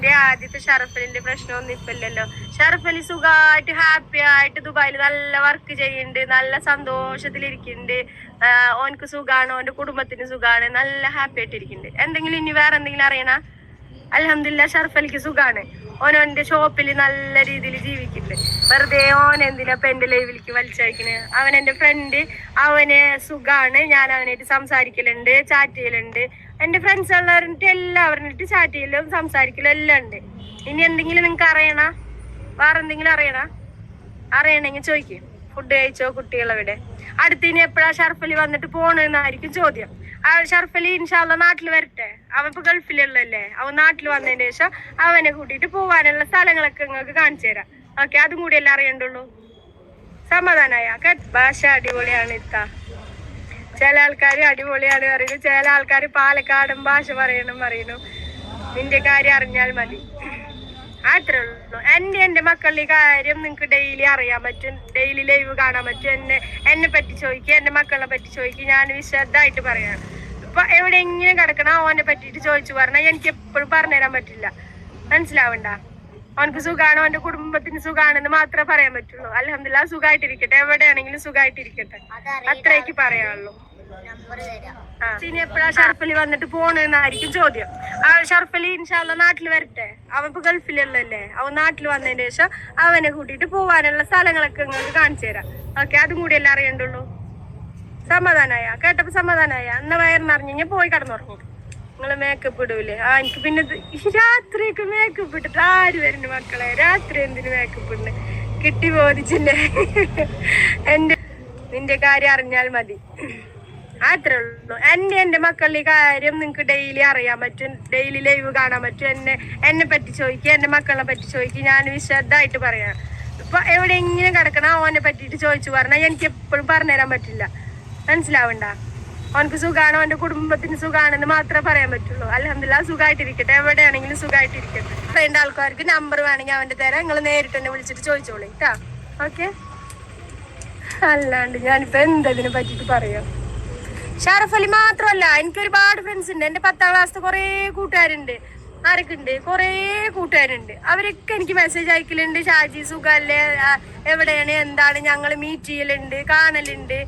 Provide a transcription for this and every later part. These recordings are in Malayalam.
എന്റെ ആദ്യത്തെ ഷറഫലിന്റെ പ്രശ്നമൊന്നും ഇപ്പല്ലല്ലോ. ഷറഫലി സുഖമായിട്ട് ഹാപ്പി ആയിട്ട് ദുബായിൽ നല്ല വർക്ക് ചെയ്യുന്നുണ്ട്, നല്ല സന്തോഷത്തിലിരിക്കുന്നുണ്ട്. ഓനക്ക് സുഖാണ്, ഓന്റെ കുടുംബത്തിന് സുഖാണ്, നല്ല ഹാപ്പി ആയിട്ട് ഇരിക്കുന്നുണ്ട്. എന്തെങ്കിലും ഇനി വേറെ എന്തെങ്കിലും അറിയണ? അൽഹംദുലില്ലാ ഷറഫലിക്ക് സുഖാണ്. ഓനോന്റെ ഷോപ്പിൽ നല്ല രീതിയിൽ ജീവിക്കുന്നുണ്ട്. വെറുതെ ഓൻ എന്തിനാ എന്റെ ലൈവിലേക്ക് വലിച്ചയക്കണ്? അവൻ എന്റെ ഫ്രണ്ട്, അവന് സുഖാണ്. ഞാൻ അവനായിട്ട് സംസാരിക്കലുണ്ട്, ചാറ്റ് ചെയ്യലുണ്ട്. എന്റെ ഫ്രണ്ട്സ് ഉള്ളവരിട്ട് എല്ലാവരുടെ ചാറ്റ് ചെയ്യലും സംസാരിക്കലും എല്ലാം ഉണ്ട്. ഇനി എന്തെങ്കിലും നിങ്ങക്ക് അറിയണ? വേറെ എന്തെങ്കിലും അറിയണമെങ്കിൽ ചോദിക്കും. ഫുഡ് കഴിച്ചോ? കുട്ടികളെവിടെ? അടുത്തിനി എപ്പോഴാ ഷർഫലി വന്നിട്ട് പോണെന്നായിരിക്കും ചോദ്യം. ഷർഫലി ഇൻഷാല്ല നാട്ടിൽ വരട്ടെ. അവൻ ഇപ്പൊ ഗൾഫിലുള്ളല്ലേ. അവൻ നാട്ടിൽ വന്നതിന് ശേഷം അവനെ കൂട്ടിയിട്ട് പോവാനുള്ള സ്ഥലങ്ങളൊക്കെ നിങ്ങൾക്ക് കാണിച്ചു തരാം. ഓക്കെ, അതും കൂടി എല്ലാം അറിയണ്ടുള്ളൂ. സമാധാനായ? ഭാഷ അടിപൊളിയാണ് ഇത്ത. ചില ആൾക്കാർ അടിപൊളിയാണ് പറയുന്നു, ചില ആൾക്കാർ പാലക്കാടൻ ഭാഷ പറയുന്നു. നിന്റെ കാര്യം അറിഞ്ഞാൽ മതി, അത്രേ ഉള്ളൂ. എന്റെ മക്കളുടെ കാര്യം നിങ്ങക്ക് ഡെയിലി അറിയാൻ പറ്റും, ഡെയിലി ലൈവ് കാണാൻ പറ്റും. എന്നെ പറ്റി ചോദിക്കുക, എന്റെ മക്കളെ പറ്റി ചോദിക്കുക. ഞാൻ വിശദമായിട്ട് പറയാണ്. ഇപ്പൊ എവിടെയെങ്കിലും കിടക്കണ ഓനെ പറ്റിയിട്ട് ചോദിച്ചു പറഞ്ഞാൽ എനിക്ക് എപ്പോഴും പറഞ്ഞുതരാൻ പറ്റില്ല. മനസ്സിലാവണ്ട? അവനക്ക് സുഖാണ്, അവന്റെ കുടുംബത്തിന് സുഖാണെന്ന് മാത്രമേ പറയാൻ പറ്റുള്ളൂ. അൽഹംദുലില്ലാ സുഖമായിട്ടിരിക്കട്ടെ, എവിടെയാണെങ്കിലും സുഖമായിട്ടിരിക്കട്ടെ, അത്രയ്ക്ക് പറയാനുള്ളൂ. ഇനി എപ്പോഴാ ഷർഫലി വന്നിട്ട് പോണെന്നായിരിക്കും ചോദ്യം. ഷർഫലി ഇൻഷാല്ല നാട്ടിൽ വരട്ടെ. അവൻ ഇപ്പൊ ഗൾഫിലുള്ളല്ലേ. അവൻ നാട്ടിൽ വന്നതിന് ശേഷം അവനെ കൂട്ടിയിട്ട് പോവാനുള്ള സ്ഥലങ്ങളൊക്കെ നിങ്ങൾക്ക് കാണിച്ചു തരാം. ഓക്കെ, അതും കൂടി എല്ലാം അറിയണ്ടുള്ളൂ. സമാധാനായ? കേട്ടപ്പോ സമാധാനായ? എന്നാ വയറിനറിഞ്ഞ പോയി കടന്നുറങ്ങും. നിങ്ങള് മേക്കപ്പ് ഇടൂലേ? എനിക്ക് പിന്നെ രാത്രിയൊക്കെ മേക്കപ്പ് ഇട്ടിട്ട് ആര് വരുന്നു മക്കളെ? രാത്രി എന്തിനു മേക്കപ്പ് ഇടുന്നു? കിട്ടി ബോധിച്ചില്ലേ? നിന്റെ കാര്യം അറിഞ്ഞാൽ മതി, അത്രേ ഉള്ളൂ. എന്റെ മക്കളുടെ കാര്യം നിങ്ങക്ക് ഡെയിലി അറിയാൻ പറ്റും, ഡെയിലി ലൈവ് കാണാൻ പറ്റും. എന്നെ പറ്റി ചോദിക്കുക, എന്റെ മക്കളെ പറ്റി ചോദിക്കുക. ഞാൻ വിശദമായിട്ട് പറയാം. ഇപ്പൊ എവിടെയെങ്കിലും കിടക്കണ ഓനെ പറ്റിയിട്ട് ചോദിച്ചു പറഞ്ഞാൽ എനിക്ക് എപ്പോഴും പറഞ്ഞുതരാൻ പറ്റില്ല. മനസ്സിലാവണ്ട? അവനക്ക് സുഖാണ്, അവന്റെ കുടുംബത്തിന് സുഖാണെന്ന് മാത്രമേ പറയാൻ പറ്റുള്ളൂ. അൽഹംദുലില്ലാ സുഖമായിട്ടിരിക്കട്ടെ, എവിടെയാണെങ്കിലും സുഖമായിട്ടിരിക്കട്ടെ. വേണ്ട ആൾക്കാർക്ക് നമ്പർ വേണമെങ്കിൽ അവന്റെ തരാം. നിങ്ങൾ നേരിട്ട് തന്നെ വിളിച്ചിട്ട് ചോദിച്ചോളൂ കേട്ടാ. ഓക്കെ, അല്ലാണ്ട് ഞാനിപ്പോ എന്തതിനെ പറ്റിട്ട് പറയാം. ഷറഫലി മാത്രമല്ല, എനിക്ക് ഒരുപാട് ഫ്രണ്ട്സ് ഉണ്ട്. എന്റെ 10ാം ക്ലാസ്സിലെ കുറെ കൂട്ടുകാരുണ്ട്. ആരൊക്കെ ഉണ്ട്? കുറെ കൂട്ടുകാരുണ്ട്. അവരൊക്കെ എനിക്ക് മെസ്സേജ് അയക്കലുണ്ട്. ഷാജി സുഖല്ലേ, എവിടെയാണ്, എന്താണ്, ഞങ്ങൾ മീറ്റ് ചെയ്യലുണ്ട്, കാണലുണ്ട്,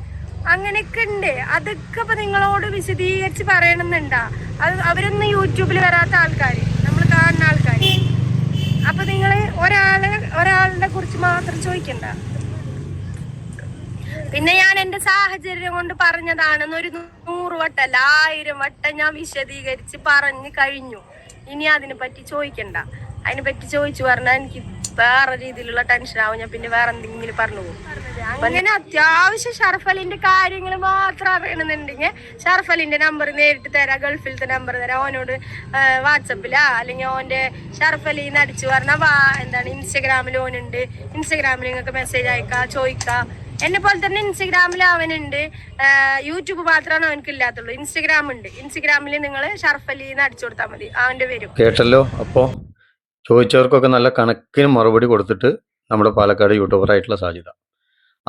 അങ്ങനെയൊക്കെ ഉണ്ട്. അതൊക്കെ ഇപ്പൊ നിങ്ങളോട് വിശദീകരിച്ച് പറയണമെന്നുണ്ടാ? അവരൊന്നും യൂട്യൂബിൽ വരാത്ത ആൾക്കാര്, നമ്മൾ കാണുന്ന ആൾക്കാര്. അപ്പൊ നിങ്ങള് ഒരാളുടെ കുറിച്ച് മാത്രം ചോദിക്കണ്ട. പിന്നെ ഞാൻ എന്റെ സാഹചര്യം കൊണ്ട് പറഞ്ഞതാണെന്ന് ഒരു 100 വട്ടല്ല 1000 വട്ടം ഞാൻ വിശദീകരിച്ച് പറഞ്ഞു കഴിഞ്ഞു. ഇനി അതിനെ പറ്റി ചോദിക്കണ്ട. അതിനെ പറ്റി ചോദിച്ചു പറഞ്ഞാൽ എനിക്ക് വേറെ രീതിയിലുള്ള ടെൻഷൻ ആവും. ഞാൻ പിന്നെ വേറെ എന്തെങ്കിലും പറഞ്ഞു പോകും. അങ്ങനെ അത്യാവശ്യം ഷർഫലിന്റെ കാര്യങ്ങൾ മാത്രം അറിയണമെന്നുണ്ടെങ്കിൽ ഷർഫലിന്റെ നമ്പർ നേരിട്ട് തരാം, ഗൾഫിലത്തെ നമ്പർ തരാം. ഓനോട് വാട്സപ്പിലാ അല്ലെങ്കിൽ ഓന്റെ ഷർഫലിന്ന് അടിച്ചു പറഞ്ഞാൽ എന്താണ് ഇൻസ്റ്റഗ്രാമിൽ ഓനുണ്ട്. ഇൻസ്റ്റഗ്രാമിൽ നിങ്ങൾക്ക് മെസ്സേജ് അയക്കാം, ചോദിക്കാം. എന്നെ പോലെ തന്നെ ഇൻസ്റ്റഗ്രാമിൽ അവനുണ്ട്. യൂട്യൂബ് മാത്രമാണ് അവനക്ക് ഇല്ലാത്തുള്ളൂ. ഇൻസ്റ്റഗ്രാം ഉണ്ട്. ഇൻസ്റ്റഗ്രാമിൽ നിങ്ങൾ ഷർഫലിന്ന് അടിച്ചു കൊടുത്താൽ മതി, അവന്റെ വരും. കേട്ടല്ലോ? അപ്പോൾ ചോദിച്ചവർക്കൊക്കെ നല്ല കണക്കിന് മറുപടി കൊടുത്തിട്ട് നമ്മുടെ പാലക്കാട് യൂട്യൂബറായിട്ടുള്ള സാജിദ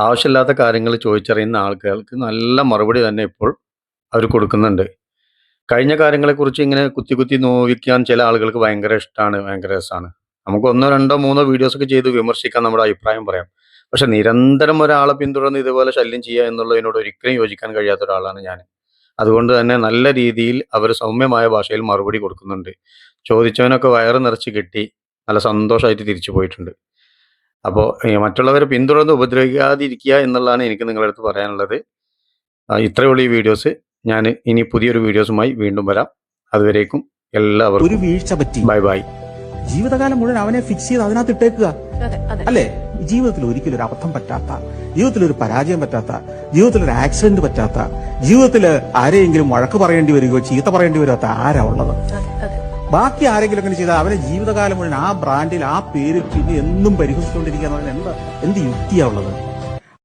ആവശ്യമില്ലാത്ത കാര്യങ്ങൾ ചോദിച്ചറിയുന്ന ആൾക്കാർക്ക് നല്ല മറുപടി തന്നെ ഇപ്പോൾ അവർ കൊടുക്കുന്നുണ്ട്. കഴിഞ്ഞ കാര്യങ്ങളെക്കുറിച്ച് ഇങ്ങനെ കുത്തി നോവിക്കാൻ ചില ആളുകൾക്ക് ഭയങ്കര ഇഷ്ടമാണ്, ഭയങ്കര രസമാണ്. നമുക്ക് 1, 2, 3 വീഡിയോസൊക്കെ ചെയ്ത് വിമർശിക്കാൻ, നമ്മുടെ അഭിപ്രായം പറയാം. പക്ഷെ നിരന്തരം ഒരാളെ പിന്തുടർന്ന് ഇതുപോലെ ശല്യം ചെയ്യുക എന്നുള്ളതിനോട് ഒരിക്കലും യോജിക്കാൻ കഴിയാത്ത ഒരാളാണ് ഞാൻ. അതുകൊണ്ട് തന്നെ നല്ല രീതിയിൽ അവർ സൗമ്യമായ ഭാഷയിൽ മറുപടി കൊടുക്കുന്നുണ്ട്. ചോദിച്ചവനൊക്കെ വയറ് നിറച്ച് കിട്ടി നല്ല സന്തോഷമായിട്ട് തിരിച്ചു പോയിട്ടുണ്ട്. അപ്പോൾ മറ്റുള്ളവരെ പിന്തുടർന്ന് ഉപദ്രവിക്കാതിരിക്കുക എന്നുള്ളതാണ് എനിക്ക് നിങ്ങളുടെ അടുത്ത് പറയാനുള്ളത്. ഇത്രയുള്ള ഈ വീഡിയോസ്. ഞാൻ ഇനി പുതിയൊരു വീഡിയോസുമായി വീണ്ടും വരാം. അതുവരേക്കും എല്ലാവർക്കും ഒരു വീഴ്ച പറ്റി, ബൈ ബൈ. ജീവിതകാലം മുഴുവൻ അവനെ ഫിക്സ് ചെയ്ത് അതിനകത്ത് ഇട്ടേക്കുക അല്ലേ? ജീവിതത്തിൽ ഒരിക്കലും ഒരു അബദ്ധം പറ്റാത്ത, ജീവിതത്തിൽ ഒരു പരാജയം പറ്റാത്ത, ജീവിതത്തിൽ ഒരു ആക്സിഡന്റ് പറ്റാത്ത, ജീവിതത്തിൽ ആരെയെങ്കിലും വഴക്ക് പറയേണ്ടി വരികയോ ചീത്ത പറയേണ്ടി വരാത്ത ആരാ ഉള്ളത്? ബാക്കി ആരെങ്കിലും അങ്ങനെ ചെയ്താൽ അവനെ ജീവിതകാലം മുഴുവൻ ആ ബ്രാൻഡിൽ ആ പേരിൽ പിന്നെ എന്നും പരിഹസിച്ചുകൊണ്ടിരിക്കുക എന്ന് പറഞ്ഞാൽ എന്ത് യുക്തിയാ ഉള്ളത്?